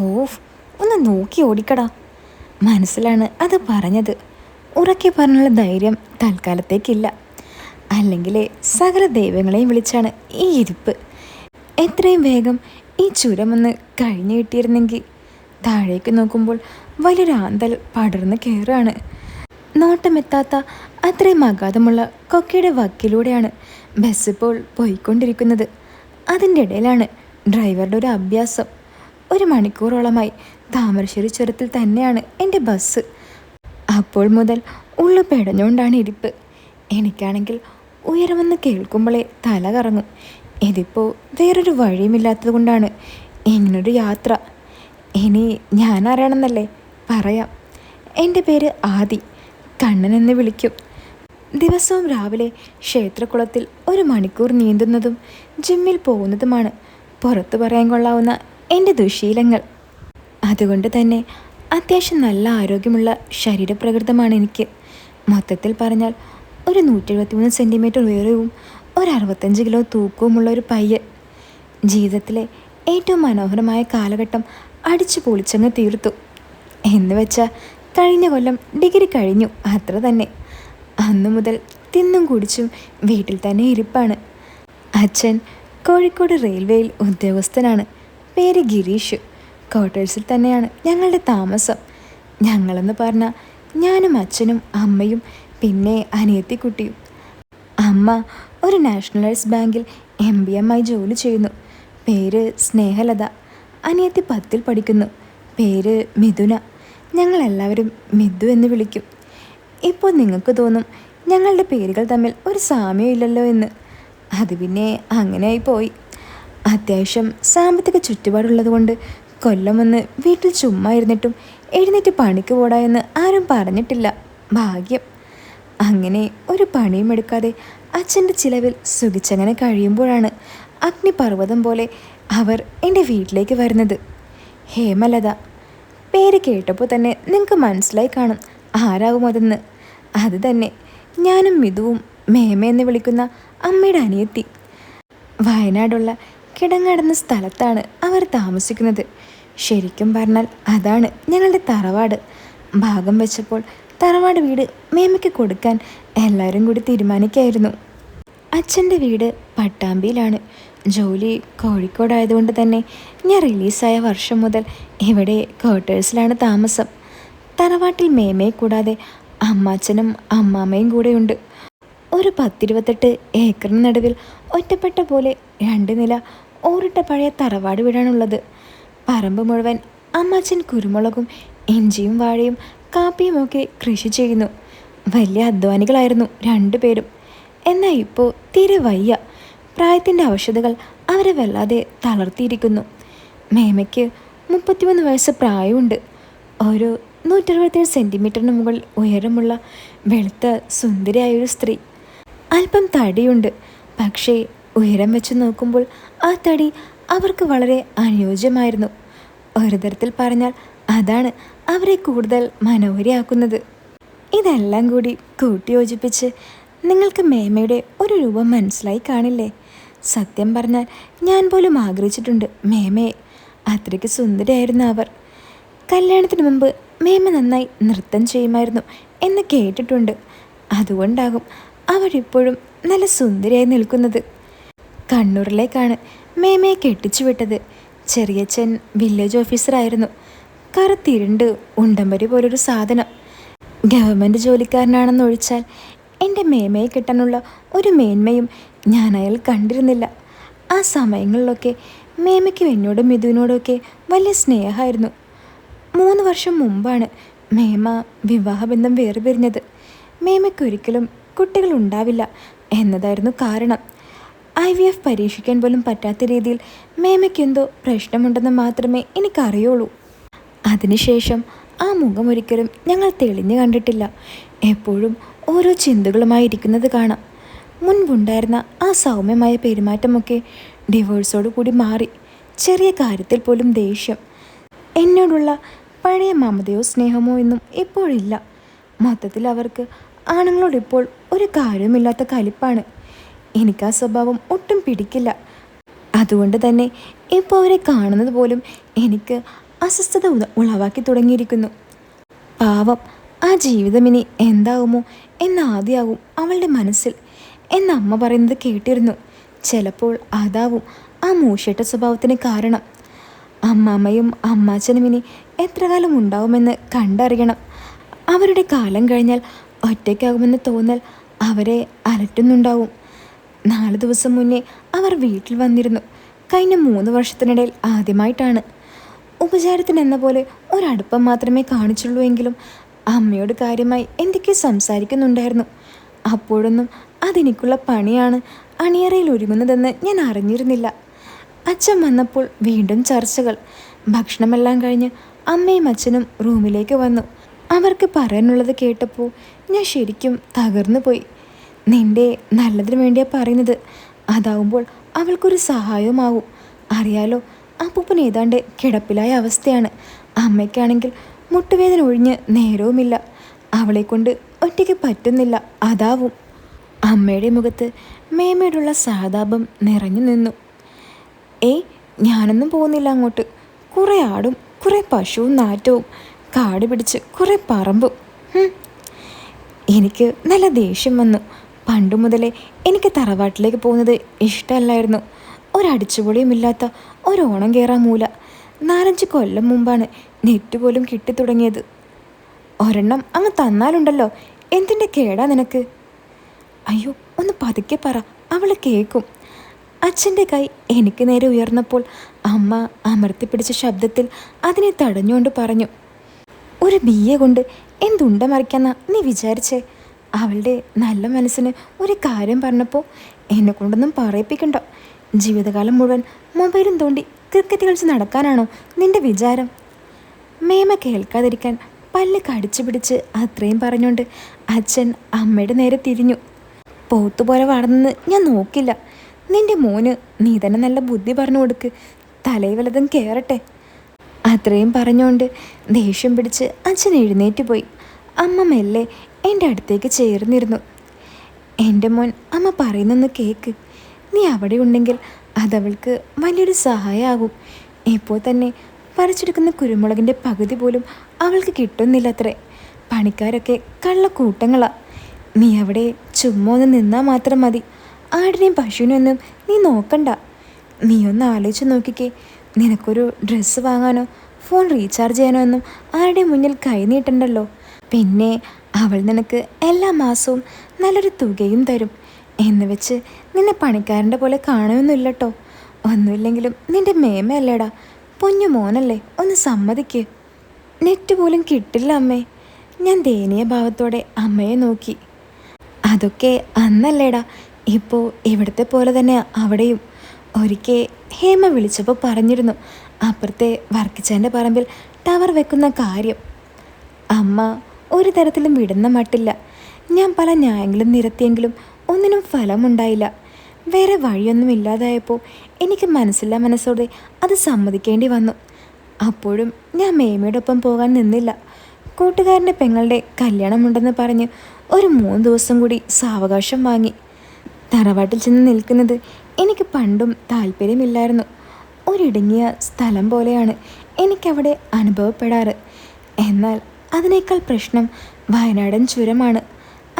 Of, ഒന്ന് നോക്കി ഓടിക്കടാ. മനസ്സിലാണ് അത് പറഞ്ഞത്. ഉറക്കെ പറഞ്ഞുള്ള ധൈര്യം തൽക്കാലത്തേക്കില്ല. അല്ലെങ്കിൽ സകല ദൈവങ്ങളെയും വിളിച്ചാണ് ഈ ഇരിപ്പ്. എത്രയും വേഗം ഈ ചുരമൊന്ന് കഴിഞ്ഞു കിട്ടിയിരുന്നെങ്കിൽ. താഴേക്ക് നോക്കുമ്പോൾ വലിയൊരു ആന്തൽ പടർന്ന് കയറുകയാണ്. നോട്ടമെത്താത്ത അത്രയും അഗാധമുള്ള കൊക്കയുടെ വക്കിലൂടെയാണ് ബസ് ഇപ്പോൾ പോയിക്കൊണ്ടിരിക്കുന്നത്. അതിൻ്റെ ഇടയിലാണ് ഡ്രൈവറുടെ ഒരു അഭ്യാസം. 1 മണിക്കൂറോളമായി താമരശ്ശേരി ചുരത്തിൽ തന്നെയാണ് എൻ്റെ ബസ്. അപ്പോൾ മുതൽ ഉള്ളു പെടഞ്ഞുകൊണ്ടാണ് ഇരിപ്പ്. എനിക്കാണെങ്കിൽ ഉയരമെന്ന് കേൾക്കുമ്പോഴേ തല കറങ്ങും. ഇതിപ്പോൾ വേറൊരു വഴിയുമില്ലാത്തത് കൊണ്ടാണ് ഇങ്ങനൊരു യാത്ര. ഇനി ഞാൻ ആരാണെന്നല്ലേ പറയാം. എൻ്റെ പേര് ആദി, കണ്ണൻ എന്ന് വിളിക്കും. ദിവസവും രാവിലെ ക്ഷേത്രക്കുളത്തിൽ 1 മണിക്കൂർ നീന്തുന്നതും ജിമ്മിൽ പോകുന്നതുമാണ് പുറത്തു പറയാൻ കൊള്ളാവുന്ന എൻ്റെ ദുശീലങ്ങൾ. അതുകൊണ്ട് തന്നെ അത്യാവശ്യം നല്ല ആരോഗ്യമുള്ള ശരീരപ്രകൃതമാണ് എനിക്ക്. മൊത്തത്തിൽ പറഞ്ഞാൽ ഒരു 173 സെൻറ്റിമീറ്റർ ഉയരവും 65 കിലോ തൂക്കവുമുള്ള ഒരു പയ്യൻ. ജീവിതത്തിലെ ഏറ്റവും മനോഹരമായ കാലഘട്ടം അടിച്ചു പൊളിച്ചങ്ങ് തീർത്തു. എന്ന് വെച്ചാൽ കഴിഞ്ഞ കൊല്ലം ഡിഗ്രി കഴിഞ്ഞു, അത്ര തന്നെ. അന്നു മുതൽ തിന്നും കുടിച്ചും വീട്ടിൽ തന്നെ ഇരിപ്പാണ്. അച്ഛൻ കോഴിക്കോട് റെയിൽവേയിൽ ഉദ്യോഗസ്ഥനാണ്. പേര് ഗിരീഷ്. ക്വാർട്ടേഴ്സിൽ തന്നെയാണ് ഞങ്ങളുടെ താമസം. ഞങ്ങളെന്ന് പറഞ്ഞാൽ ഞാനും അച്ഛനും അമ്മയും പിന്നെ അനിയത്തിക്കുട്ടിയും. അമ്മ ഒരു നാഷണലൈസ്ഡ് ബാങ്കിൽ MBM ആയി ജോലി ചെയ്യുന്നു. പേര് സ്നേഹലത. അനിയത്തി 10ൽ പഠിക്കുന്നു. പേര് മിഥുന. ഞങ്ങളെല്ലാവരും മിഥു എന്ന് വിളിക്കും. ഇപ്പോൾ നിങ്ങൾക്ക് തോന്നും ഞങ്ങളുടെ പേരുകൾ തമ്മിൽ ഒരു സാമ്യം ഇല്ലല്ലോ എന്ന്. അത് പിന്നെ അങ്ങനെയായി പോയി. അത്യാവശ്യം സാമ്പത്തിക ചുറ്റുപാടുള്ളത് കൊണ്ട് കൊല്ലമൊന്ന് വീട്ടിൽ ചുമ്മാ ഇരുന്നിട്ടും എഴുന്നേറ്റ് പണിക്ക് പോടാ എന്ന് ആരും പറഞ്ഞിട്ടില്ല. ഭാഗ്യം. അങ്ങനെ ഒരു പണിയും എടുക്കാതെ അച്ഛൻ്റെ ചിലവിൽ സുഖിച്ചങ്ങനെ കഴിയുമ്പോഴാണ് അഗ്നിപർവ്വതം പോലെ അവർ എൻ്റെ വീട്ടിലേക്ക് വരുന്നത്. ഹേമലത. പേര് കേട്ടപ്പോൾ തന്നെ നിങ്ങൾക്ക് മനസ്സിലായി കാണും ആരാകും അതെന്ന്. അത് തന്നെ, ഞാനും മിഥുവും മേമയെന്ന് വിളിക്കുന്ന അമ്മയുടെ അനിയത്തി. വയനാടുള്ള കിടങ്ങാടെന്ന സ്ഥലത്താണ് അവർ താമസിക്കുന്നത്. ശരിക്കും പറഞ്ഞാൽ അതാണ് ഞങ്ങളുടെ തറവാട്. ഭാഗം വെച്ചപ്പോൾ തറവാട് വീട് മേമയ്ക്ക് കൊടുക്കാൻ എല്ലാവരും കൂടി തീരുമാനിക്കായിരുന്നു. അച്ഛൻ്റെ വീട് പട്ടാമ്പിയിലാണ്. ജോലി കോഴിക്കോടായതുകൊണ്ട് തന്നെ ഞാൻ റിലീസായ വർഷം മുതൽ ഇവിടെ ക്വാർട്ടേഴ്സിലാണ് താമസം. തറവാട്ടിൽ മേമയെ കൂടാതെ അമ്മാച്ചനും അമ്മാമ്മയും കൂടെയുണ്ട്. ഒരു 10-28 ഏക്കറിന് നടുവിൽ ഒറ്റപ്പെട്ട പോലെ 2 നില ഓറിട്ട പഴയ തറവാട് വീടാണുള്ളത്. പറമ്പ് മുഴുവൻ അമ്മാച്ചൻ കുരുമുളകും ഇഞ്ചിയും വാഴയും കാപ്പിയുമൊക്കെ കൃഷി ചെയ്യുന്നു. വലിയ അധ്വാനികളായിരുന്നു 2 പേരും. എന്നാൽ ഇപ്പോൾ തീരെ വയ്യ. പ്രായത്തിൻ്റെ അവശതകൾ അവരെ വല്ലാതെ തളർത്തിയിരിക്കുന്നു. മേമയ്ക്ക് 33 വയസ്സ് പ്രായമുണ്ട്. ഒരു 167 സെൻറ്റിമീറ്ററിന് മുകളിൽ ഉയരമുള്ള വെളുത്ത സുന്ദരിയായൊരു സ്ത്രീ. അല്പം തടിയുണ്ട്. പക്ഷേ ഉയരം വെച്ച് നോക്കുമ്പോൾ ആ തടി അവർക്ക് വളരെ അനുയോജ്യമായിരുന്നു. ഒരു തരത്തിൽ പറഞ്ഞാൽ അതാണ് അവരെ കൂടുതൽ മനോഹരിയാക്കുന്നത്. ഇതെല്ലാം കൂടി കൂട്ടിയോജിപ്പിച്ച് നിങ്ങൾക്ക് മേമയുടെ ഒരു രൂപം മനസ്സിലായി കാണില്ലേ? സത്യം പറഞ്ഞാൽ ഞാൻ പോലും ആഗ്രഹിച്ചിട്ടുണ്ട് മേമയെ. അത്രയ്ക്ക് സുന്ദരിയായിരുന്നു അവർ. കല്യാണത്തിന് മുമ്പ് മേമ നന്നായി നൃത്തം ചെയ്യുമായിരുന്നു എന്ന് കേട്ടിട്ടുണ്ട്. അതുകൊണ്ടാകും അവരിപ്പോഴും നല്ല സുന്ദരിയായി നിൽക്കുന്നത്. കണ്ണൂരിലേക്കാണ് മേമയെ കെട്ടിച്ചു വിട്ടത്. ചെറിയച്ഛൻ വില്ലേജ് ഓഫീസറായിരുന്നു. കറുത്തിരുണ്ട് ഉണ്ടമ്പരി പോലൊരു സാധനം. ഗവൺമെൻറ് ജോലിക്കാരനാണെന്നൊഴിച്ചാൽ എൻ്റെ മേമയെ കിട്ടാനുള്ള ഒരു മേന്മയും ഞാൻ അയാൾ കണ്ടിരുന്നില്ല. ആ സമയങ്ങളിലൊക്കെ മേമയ്ക്കും എന്നോടും മിഥുവിനോടൊക്കെ വലിയ സ്നേഹമായിരുന്നു. 3 വർഷം മുമ്പാണ് മേമ വിവാഹബന്ധം വേർപിരിഞ്ഞത്. മേമയ്ക്കൊരിക്കലും കുട്ടികൾ ഉണ്ടാവില്ല എന്നതായിരുന്നു കാരണം. IVF പരീക്ഷിക്കാൻ പോലും പറ്റാത്ത രീതിയിൽ മേമയ്ക്കെന്തോ പ്രശ്നമുണ്ടെന്ന് മാത്രമേ എനിക്കറിയുള്ളൂ. അതിനുശേഷം ആ മുഖം ഒരിക്കലും ഞങ്ങൾ തെളിഞ്ഞു കണ്ടിട്ടില്ല. എപ്പോഴും ഓരോ ചിന്തകളുമായി ഇരിക്കുന്നത് കാണാം. മുൻപുണ്ടായിരുന്ന ആ സൗമ്യമായ പെരുമാറ്റമൊക്കെ ഡിവോഴ്സോടു കൂടി മാറി. ചെറിയ കാര്യത്തിൽ പോലും ദേഷ്യം. എന്നോടുള്ള പഴയ മമതയോ സ്നേഹമോ ഒന്നും ഇപ്പോഴില്ല. മൊത്തത്തിൽ അവർക്ക് ആണുങ്ങളോട് ഇപ്പോൾ ഒരു കാര്യവുമില്ലാത്ത കലിപ്പാണ്. എനിക്ക് ആ സ്വഭാവം ഒട്ടും പിടിക്കില്ല. അതുകൊണ്ട് തന്നെ ഇപ്പോൾ അവരെ കാണുന്നത് പോലും എനിക്ക് അസ്വസ്ഥത ഉളവാക്കി തുടങ്ങിയിരിക്കുന്നു. പാവം, ആ ജീവിതം ഇനി എന്താവുമോ എന്നാദ്യാവും അവളുടെ മനസ്സിൽ എന്ന അമ്മ പറയുന്നത് കേട്ടിരുന്നു. ചിലപ്പോൾ അതാവും ആ മൂഷേട്ട സ്വഭാവത്തിന് കാരണം. അമ്മാമ്മയും അമ്മാച്ചനും ഇനി എത്ര കാലം ഉണ്ടാവുമെന്ന് കണ്ടറിയണം. അവരുടെ കാലം കഴിഞ്ഞാൽ ഒറ്റയ്ക്കാകുമെന്ന് തോന്നൽ അവരെ അലട്ടുന്നുണ്ടാവും. 4 ദിവസം മുന്നേ അവർ വീട്ടിൽ വന്നിരുന്നു. കഴിഞ്ഞ 3 വർഷത്തിനിടയിൽ ആദ്യമായിട്ടാണ്. ഉപചാരത്തിനെന്ന പോലെ ഒരടുപ്പം മാത്രമേ കാണിച്ചുള്ളൂ എങ്കിലും അമ്മയോട് കാര്യമായി എന്തൊക്കെയോ സംസാരിക്കുന്നുണ്ടായിരുന്നു. അപ്പോഴൊന്നും അതെനിക്കുള്ള പണിയാണ് അണിയറയിൽ ഒരുങ്ങുന്നതെന്ന് ഞാൻ അറിഞ്ഞിരുന്നില്ല. അച്ഛൻ വന്നപ്പോൾ വീണ്ടും ചർച്ചകൾ. ഭക്ഷണമെല്ലാം കഴിഞ്ഞ് അമ്മയും അച്ഛനും റൂമിലേക്ക് വന്നു. അവർക്ക് പറയാനുള്ളത് കേട്ടപ്പോൾ ഞാൻ ശരിക്കും തകർന്നു പോയി. നിന്റെ നല്ലതിന് വേണ്ടിയാണ് പറയുന്നത്. അതാവുമ്പോൾ അവൾക്കൊരു സഹായവുമാവും. അറിയാലോ, അപ്പൂപ്പൻ ഏതാണ്ട് കിടപ്പിലായ അവസ്ഥയാണ്. അമ്മയ്ക്കാണെങ്കിൽ മുട്ടുവേദന ഒഴിഞ്ഞ് നേരവുമില്ല. അവളെ കൊണ്ട് ഒറ്റയ്ക്ക് പറ്റുന്നില്ല. അതാവും. അമ്മയുടെ മുഖത്ത് മേമയോടുള്ള സഹതാപം നിറഞ്ഞു നിന്നു. ഞാനൊന്നും പോകുന്നില്ല അങ്ങോട്ട്. കുറേ ആടും കുറേ പശുവും നാറ്റവും കാട് പിടിച്ച് കുറേ പറമ്പും. എനിക്ക് നല്ല ദേഷ്യം വന്നു. പണ്ടു മുതലേ എനിക്ക് തറവാട്ടിലേക്ക് പോകുന്നത് ഇഷ്ടമല്ലായിരുന്നു. ഒരടിച്ചുപൊളിയുമില്ലാത്ത ഒരോണം കയറാൻ മൂല. 4-5 കൊല്ലം മുമ്പാണ് നെറ്റ് പോലും കിട്ടിത്തുടങ്ങിയത്. ഒരെണ്ണം അങ്ങ് തന്നാലുണ്ടല്ലോ, എന്തിൻ്റെ കേടാ നിനക്ക്? അയ്യോ, ഒന്ന് പതുക്കെ പറ, അവൾ കേൾക്കും. അച്ഛൻ്റെ കൈ എനിക്ക് നേരെ ഉയർന്നപ്പോൾ അമ്മ അമർത്തിപ്പിടിച്ച ശബ്ദത്തിൽ അതിനെ തടഞ്ഞുകൊണ്ട് പറഞ്ഞു, ഒരു BA കൊണ്ട് എന്തുണ്ട മറിക്കാന്നാ നീ വിചാരിച്ചേ? അവളുടെ നല്ല മനസ്സിന് ഒരു കാര്യം പറഞ്ഞപ്പോൾ എന്നെ കൊണ്ടൊന്നും പറയിപ്പിക്കണ്ട. ജീവിതകാലം മുഴുവൻ മൊബൈലും തോണ്ടി ക്രിക്കറ്റ് കളിച്ച് നടക്കാനാണോ നിന്റെ വിചാരം? മേമ കേൾക്കാതിരിക്കാൻ പല്ല് കടിച്ചു പിടിച്ച് അത്രയും പറഞ്ഞുകൊണ്ട് അച്ഛൻ അമ്മയുടെ നേരെ തിരിഞ്ഞു. പോത്തുപോലെ വളർന്ന് ഞാൻ നോക്കില്ല. നിന്റെ മോന് നീ തന്നെ നല്ല ബുദ്ധി പറഞ്ഞു കൊടുക്ക്. തലയിൽ വല്ലതും കയറട്ടെ. അത്രയും പറഞ്ഞുകൊണ്ട് ദേഷ്യം പിടിച്ച് അച്ഛൻ എഴുന്നേറ്റ് പോയി. അമ്മ മെല്ലെ എൻ്റെ അടുത്തേക്ക് ചേർന്നിരുന്നു. എൻ്റെ മോൻ, അമ്മ പറയുന്നൊന്ന് കേക്ക്. നീ അവിടെ ഉണ്ടെങ്കിൽ അതവൾക്ക് വലിയൊരു സഹായമാകും. ഇപ്പോൾ തന്നെ പറിച്ചെടുക്കുന്ന കുരുമുളകിൻ്റെ പകുതി പോലും അവൾക്ക് കിട്ടുന്നില്ല അത്രേ. പണിക്കാരൊക്കെ കള്ളക്കൂട്ടങ്ങളാ. നീ അവിടെ ചുമ്മാ ഒന്ന് നിന്നാൽ മാത്രം മതി. ആടിനെയും പശുവിനൊന്നും നീ നോക്കണ്ട. നീ ഒന്ന് ആലോചിച്ച് നോക്കിക്കേ. നിനക്കൊരു ഡ്രസ്സ് വാങ്ങാനോ ഫോൺ റീചാർജ് ചെയ്യാനോ ഒന്നും ആരുടെ മുന്നിൽ കൈ നീട്ടണ്ടല്ലോ. പിന്നെ അവൾ നിനക്ക് എല്ലാ മാസവും നല്ലൊരു തുകയും തരും. എന്ന് വെച്ച് നിന്നെ പണിക്കാരൻ്റെ പോലെ കാണുമൊന്നുമില്ല കേട്ടോ. ഒന്നുമില്ലെങ്കിലും നിന്റെ മേമയല്ലേടാ, പൊന്നു മോനല്ലേ, ഒന്ന് സമ്മതിക്ക്. നെറ്റ് പോലും കിട്ടില്ല അമ്മേ. ഞാൻ ദയനീയ ഭാവത്തോടെ അമ്മയെ നോക്കി. അതൊക്കെ അന്നല്ലേടാ, ഇപ്പോൾ ഇവിടുത്തെ പോലെ തന്നെ അവിടെയും. ഒരിക്കൽ ഹേമ വിളിച്ചപ്പോൾ പറഞ്ഞിരുന്നു അപ്പുറത്തെ വർക്കിച്ചാൻ്റെ പറമ്പിൽ ടവർ വെക്കുന്ന കാര്യം. അമ്മ ഒരു തരത്തിലും വിടുന്ന മട്ടില്ല. ഞാൻ പല ന്യായങ്ങളും നിരത്തിയെങ്കിലും ഒന്നിനും ഫലമുണ്ടായില്ല. വേറെ വഴിയൊന്നും ഇല്ലാതായപ്പോൾ എനിക്ക് മനസ്സോടെ അത് സമ്മതിക്കേണ്ടി വന്നു. അപ്പോഴും ഞാൻ മേമയുടെ ഒപ്പം പോകാൻ നിന്നില്ല. കൂട്ടുകാരൻ്റെ പെങ്ങളുടെ കല്യാണമുണ്ടെന്ന് പറഞ്ഞ് ഒരു 3 ദിവസം കൂടി സാവകാശം വാങ്ങി. തറവാട്ടിൽ ചെന്ന് നിൽക്കുന്നത് എനിക്ക് പണ്ടും താല്പര്യമില്ലായിരുന്നു. ഒരിടുങ്ങിയ സ്ഥലം പോലെയാണ് എനിക്കവിടെ അനുഭവപ്പെടാറ്. എന്നാൽ അതിനേക്കാൾ പ്രശ്നം വയനാടൻ ചുരമാണ്.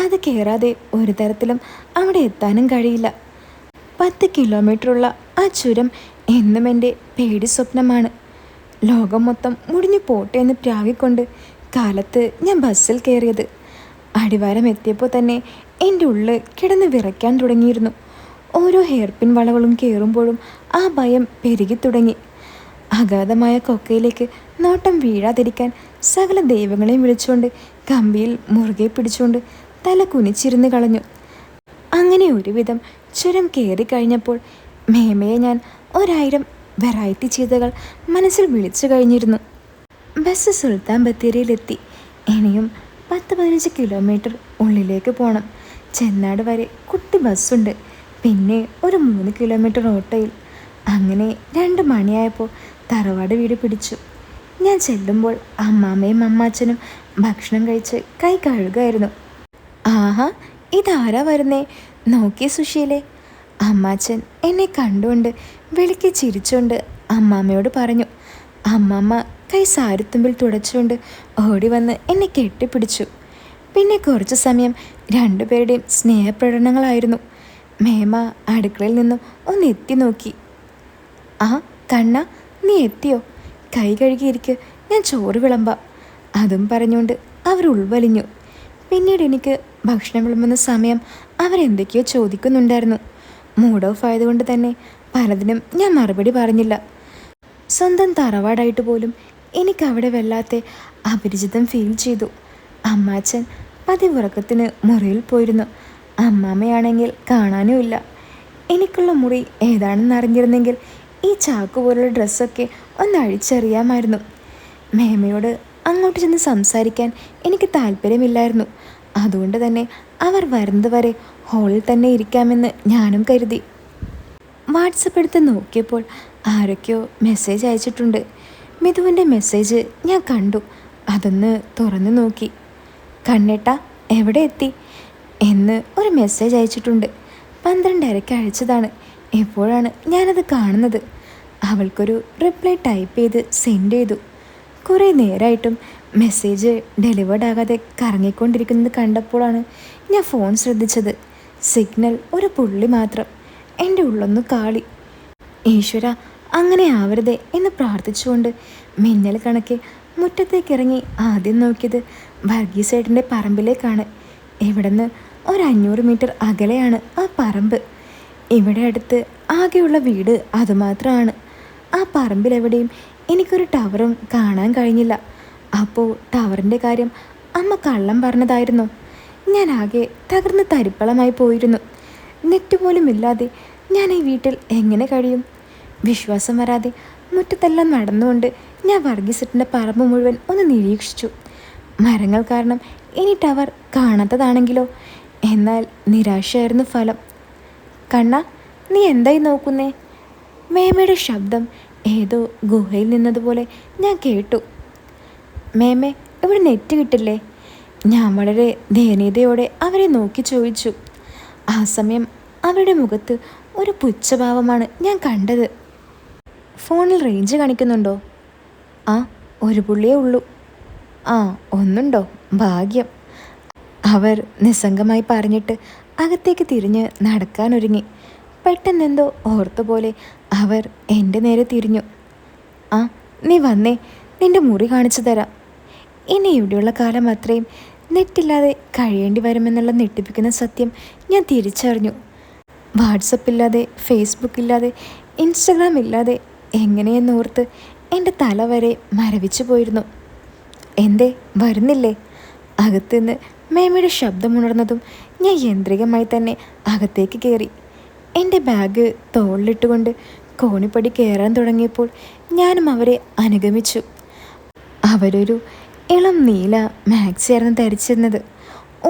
അത് കയറാതെ ഒരു തരത്തിലും അവിടെ എത്താനും കഴിയില്ല. 10 കിലോമീറ്ററുള്ള ആ ചുരം എന്നും എൻ്റെ പേടി സ്വപ്നമാണ്. ലോകം മൊത്തം മുടിഞ്ഞു പോട്ടെ എന്ന് പ്രാവിക്കൊണ്ട് കാലത്ത് ഞാൻ ബസ്സിൽ കയറിയത്. അടിവാരം എത്തിയപ്പോൾ തന്നെ എൻ്റെ ഉള്ളിൽ കിടന്ന് വിറയ്ക്കാൻ തുടങ്ങിയിരുന്നു. ഓരോ ഹെയർപിൻ വളവുകളും കയറുമ്പോഴും ആ ഭയം പെരുകി തുടങ്ങി. അഗാധമായ കൊക്കയിലേക്ക് നോട്ടം വീഴാതിരിക്കാൻ സകല ദൈവങ്ങളെയും വിളിച്ചുകൊണ്ട് കമ്പിയിൽ മുറുകെ പിടിച്ചുകൊണ്ട് തല കുനിച്ചിരുന്ന് കളഞ്ഞു. അങ്ങനെ ഒരുവിധം ചുരം കയറിക്കഴിഞ്ഞപ്പോൾ മേമയെ ഞാൻ 1000 വെറൈറ്റി ചെയ്തകൾ മനസ്സിൽ വിളിച്ചു കഴിഞ്ഞിരുന്നു. ബസ് സുൽത്താൻ ബത്തേരിയിലെത്തി. ഇനിയും 10-15 കിലോമീറ്റർ ഉള്ളിലേക്ക് പോകണം. ചെന്നാട് വരെ കുട്ടി ബസ്സുണ്ട്. പിന്നെ ഒരു 3 കിലോമീറ്റർ ഓട്ടോയിൽ. അങ്ങനെ 2 മണിയായപ്പോൾ തറവാട് വീട് പിടിച്ചു. ഞാൻ ചെല്ലുമ്പോൾ അമ്മാമ്മയും അമ്മാച്ചനും ഭക്ഷണം കഴിച്ച് കൈ കഴുകായിരുന്നു. ആഹാ, ഇതാരാ വരുന്നേ? നോക്കി സുശീലേ. അമ്മാച്ചൻ എന്നെ കണ്ടുകൊണ്ട് വെളുക്കി ചിരിച്ചുകൊണ്ട് അമ്മാമ്മയോട് പറഞ്ഞു. അമ്മാമ്മ കൈ സാരിത്തുമ്പിൽ തുടച്ചുകൊണ്ട് ഓടി വന്ന് എന്നെ കെട്ടിപ്പിടിച്ചു. പിന്നെ കുറച്ചു സമയം രണ്ടുപേരുടെയും സ്നേഹപ്രകടനങ്ങളായിരുന്നു. മേമ അടുക്കളയിൽ നിന്നും ഒന്ന് എത്തി നോക്കി. ആ കണ്ണ, നീ എത്തിയോ? കൈ കഴുകിയിരിക്ക്, ഞാൻ ചോറ് വിളമ്പാം. അതും പറഞ്ഞുകൊണ്ട് അവർ ഉൾവലിഞ്ഞു. പിന്നീട് എനിക്ക് ഭക്ഷണം വിളമ്പുന്ന സമയം അവരെന്തൊക്കെയോ ചോദിക്കുന്നുണ്ടായിരുന്നു. മൂഡ് ഓഫ് ആയതുകൊണ്ട് തന്നെ പലതിനും ഞാൻ മറുപടി പറഞ്ഞില്ല. സ്വന്തം തറവാടായിട്ട് പോലും എനിക്കവിടെ വല്ലാത്ത അപരിചിതം ഫീൽ ചെയ്തു. അമ്മാച്ചൻ പതിവുറക്കത്തിന് മുറിയിൽ പോയിരുന്നു. അമ്മാമ്മയാണെങ്കിൽ കാണാനുമില്ല. എനിക്കുള്ള മുറി ഏതാണെന്ന് അറിഞ്ഞിരുന്നെങ്കിൽ ഈ ചാക്ക് പോലുള്ള ഡ്രസ്സൊക്കെ ഒന്ന് അഴിച്ചറിയാമായിരുന്നു. മേമയോട് അങ്ങോട്ട് ചെന്ന് സംസാരിക്കാൻ എനിക്ക് താല്പര്യമില്ലായിരുന്നു. അതുകൊണ്ട് തന്നെ അവർ വരുന്നത് വരെ ഹാളിൽ തന്നെ ഇരിക്കാമെന്ന് ഞാനും കരുതി. വാട്സപ്പ് എടുത്ത് നോക്കിയപ്പോൾ ആരൊക്കെയോ മെസ്സേജ് അയച്ചിട്ടുണ്ട്. മിഥുവിൻ്റെ മെസ്സേജ് ഞാൻ കണ്ടു. അതൊന്ന് തുറന്നു നോക്കി. കണ്ണേട്ടാ, എവിടെ എത്തി എന്ന് ഒരു മെസ്സേജ് അയച്ചിട്ടുണ്ട്. 12:30 അയച്ചതാണ്. എപ്പോഴാണ് ഞാനത് കാണുന്നത്? അവൾക്കൊരു റിപ്ലൈ ടൈപ്പ് ചെയ്ത് സെൻഡ് ചെയ്തു. കുറേ നേരമായിട്ടും മെസ്സേജ് ഡെലിവേർഡ് ആകാതെ കറങ്ങിക്കൊണ്ടിരിക്കുന്നത് കണ്ടപ്പോഴാണ് ഞാൻ ഫോൺ ശ്രദ്ധിച്ചത്. സിഗ്നൽ ഒരു പുള്ളി മാത്രം. എൻ്റെ ഉള്ളൊന്ന് കാളി. ഈശ്വര, അങ്ങനെ ആവരുതേ എന്ന് പ്രാർത്ഥിച്ചുകൊണ്ട് മിന്നൽ കണക്കെ മുറ്റത്തേക്കിറങ്ങി ആദ്യം നോക്കിയത് വർഗീസേട്ടൻ്റെ പറമ്പിലേക്കാണ്. ഇവിടുന്ന് ഒരു 500 മീറ്റർ അകലെയാണ് ആ പറമ്പ്. ഇവിടെ അടുത്ത് ആകെയുള്ള വീട് അതുമാത്രമാണ്. ആ പറമ്പിലെവിടെയും എനിക്കൊരു ടവറും കാണാൻ കഴിഞ്ഞില്ല. അപ്പോൾ ടവറിൻ്റെ കാര്യം അമ്മ കള്ളം പറഞ്ഞതായിരുന്നു. ഞാൻ ആകെ തകർന്ന് തരിപ്പളമായി പോയിരുന്നു. നെറ്റ് പോലും ഇല്ലാതെ ഞാൻ ഈ വീട്ടിൽ എങ്ങനെ കഴിയും? വിശ്വാസം വരാതെ മുറ്റത്തെല്ലാം നടന്നുകൊണ്ട് ഞാൻ വർഗീസേട്ടൻ്റെ പറമ്പ് മുഴുവൻ ഒന്ന് നിരീക്ഷിച്ചു. മരങ്ങൾ കാരണം ഇനി ടവർ കാണാത്തതാണെങ്കിലോ? എന്നാൽ നിരാശയായിരുന്നു ഫലം. കണ്ണ, നീ എന്തായി നോക്കുന്നേ? മേമയുടെ ശബ്ദം ഏതോ ഗുഹയിൽ നിന്നതുപോലെ ഞാൻ കേട്ടു. മേമേ, ഇവിടെ നെറ്റ് കിട്ടില്ലേ? ഞാൻ വളരെ ദയനീയതയോടെ അവരെ നോക്കി ചോദിച്ചു. ആ സമയം അവരുടെ മുഖത്ത് ഒരു പുച്ഛഭാവമാണ് ഞാൻ കണ്ടത്. ഫോണിൽ റേഞ്ച് കാണിക്കുന്നുണ്ടോ? ആ, ഒരു പുള്ളിയേ ഉള്ളൂ. ആ, ഒന്നുണ്ടോ? ഭാഗ്യം. അവർ നിസ്സംഗമായി പറഞ്ഞിട്ട് അകത്തേക്ക് തിരിഞ്ഞ് നടക്കാനൊരുങ്ങി. പെട്ടെന്നെന്തോ ഓർത്തുപോലെ അവർ എൻ്റെ നേരെ തിരിഞ്ഞു. ആ, നീ വന്നേ, നിൻ്റെ മുറി കാണിച്ചു തരാം. ഇനി ഇവിടെയുള്ള കാലം അത്രയും നെറ്റില്ലാതെ കഴിയേണ്ടി വരുമെന്നുള്ള ഞെട്ടിപ്പിക്കുന്ന സത്യം ഞാൻ തിരിച്ചറിഞ്ഞു. വാട്സപ്പില്ലാതെ, ഫേസ്ബുക്ക് ഇല്ലാതെ, ഇൻസ്റ്റഗ്രാം ഇല്ലാതെ എങ്ങനെയെന്നോർത്ത് എൻ്റെ തല വരെ മരവിച്ചു പോയിരുന്നു. എന്തേ വരുന്നില്ലേ? അകത്തുനിന്ന് മേമയുടെ ശബ്ദമുണർന്നതും ഞാൻ യന്ത്രികമായി തന്നെ അകത്തേക്ക് കയറി. എൻ്റെ ബാഗ് തോളിലിട്ടുകൊണ്ട് കോണിപ്പടി കയറാൻ തുടങ്ങിയപ്പോൾ ഞാനും അവരെ അനുഗമിച്ചു. അവരൊരു ഇളം നീല മാക്സിയായിരുന്നു ധരിച്ചിരുന്നത്.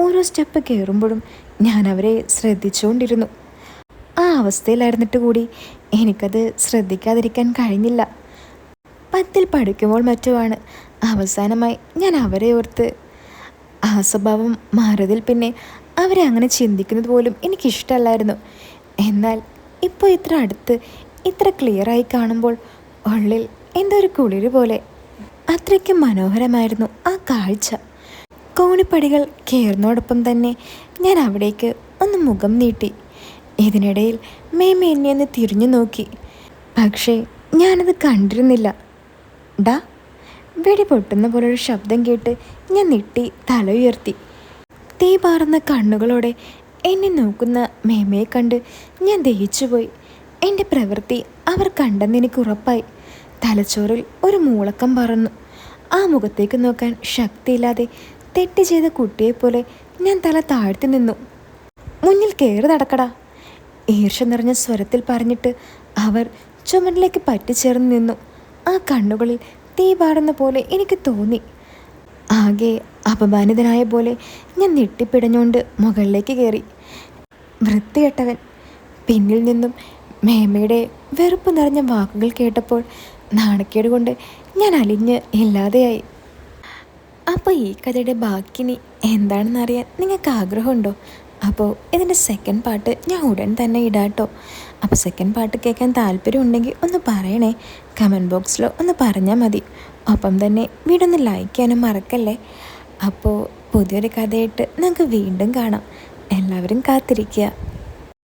ഓരോ സ്റ്റെപ്പ് കയറുമ്പോഴും ഞാൻ അവരെ ശ്രദ്ധിച്ചുകൊണ്ടിരുന്നു. ആ അവസ്ഥയിലായിരുന്നിട്ട് കൂടി എനിക്കത് ശ്രദ്ധിക്കാതിരിക്കാൻ കഴിഞ്ഞില്ല. 10ൽ പഠിക്കുമ്പോൾ മറ്റുമാണ് അവസാനമായി ഞാൻ അവരെ ഓർത്ത് ആ സ്വഭാവം മാറിയതിൽ പിന്നെ അവരെ അങ്ങനെ ചിന്തിക്കുന്നത് പോലും എനിക്കിഷ്ടമല്ലായിരുന്നു. എന്നാൽ ഇപ്പോൾ ഇത്ര അടുത്ത് ഇത്ര ക്ലിയറായി കാണുമ്പോൾ ഉള്ളിൽ എന്തോ ഒരു കുളിര് പോലെ. അത്രയ്ക്കും മനോഹരമായിരുന്നു ആ കാഴ്ച. കോണിപ്പടികൾ കയറുന്നതോടൊപ്പം തന്നെ ഞാൻ അവിടേക്ക് ഒന്ന് മുഖം നീട്ടി. ഇതിനിടയിൽ മേമ എന്നെ ഒന്ന് തിരിഞ്ഞു നോക്കി. പക്ഷേ ഞാനത് കണ്ടിരുന്നില്ല. ഡാ, വെടി പൊട്ടുന്ന പോലൊരു ശബ്ദം കേട്ട് ഞാൻ ഞെട്ടി തല ഉയർത്തി. തീ പാറുന്ന കണ്ണുകളോടെ എന്നെ നോക്കുന്ന മേമയെ കണ്ട് ഞാൻ ദഹിച്ചുപോയി. എൻ്റെ പ്രവൃത്തി അവർ കണ്ടെന്ന് എനിക്ക് ഉറപ്പായി. തലച്ചോറിൽ ഒരു മൂളക്കം പറന്നു. ആ മുഖത്തേക്ക് നോക്കാൻ ശക്തിയില്ലാതെ തെറ്റ് ചെയ്ത കുട്ടിയെപ്പോലെ ഞാൻ തല താഴ്ത്തി നിന്നു. മുന്നിൽ കയറി നടക്കടാ, ഈർഷ്യ നിറഞ്ഞ സ്വരത്തിൽ പറഞ്ഞിട്ട് അവർ ചുമരിലേക്ക് പറ്റിച്ചേർന്ന് നിന്നു. ആ കണ്ണുകളിൽ തീ പാടുന്ന പോലെ എനിക്ക് തോന്നി. ആകെ അപമാനിതനായ പോലെ ഞാൻ ഞെട്ടിപ്പിടഞ്ഞുകൊണ്ട് മുകളിലേക്ക് കയറി. വൃത്തികെട്ടവൻ. പിന്നിൽ നിന്നും മേമയുടെ വെറുപ്പ് നിറഞ്ഞ വാക്കുകൾ കേട്ടപ്പോൾ നാണക്കേട് കൊണ്ട് ഞാൻ അലിഞ്ഞ് ഇല്ലാതെയായി. അപ്പോൾ ഈ കഥയുടെ ബാക്കിനി എന്താണെന്നറിയാൻ നിങ്ങൾക്ക് ആഗ്രഹമുണ്ടോ? അപ്പോൾ ഇതിൻ്റെ സെക്കൻഡ് പാർട്ട് ഞാൻ ഉടൻ തന്നെ ഇടാട്ടോ. അപ്പോൾ സെക്കൻഡ് പാർട്ട് കേൾക്കാൻ താല്പര്യം ഉണ്ടെങ്കിൽ ഒന്ന് പറയണേ. കമൻറ്റ് ബോക്സിൽ ഒന്ന് പറഞ്ഞാൽ മതി. ഒപ്പം തന്നെ വീടൊന്ന് ലൈക്ക് ചെയ്യാനും മറക്കല്ലേ. അപ്പോൾ പുതിയൊരു കഥയായിട്ട് നമുക്ക് വീണ്ടും കാണാം. എല്ലാവരും കാത്തിരിക്കുക.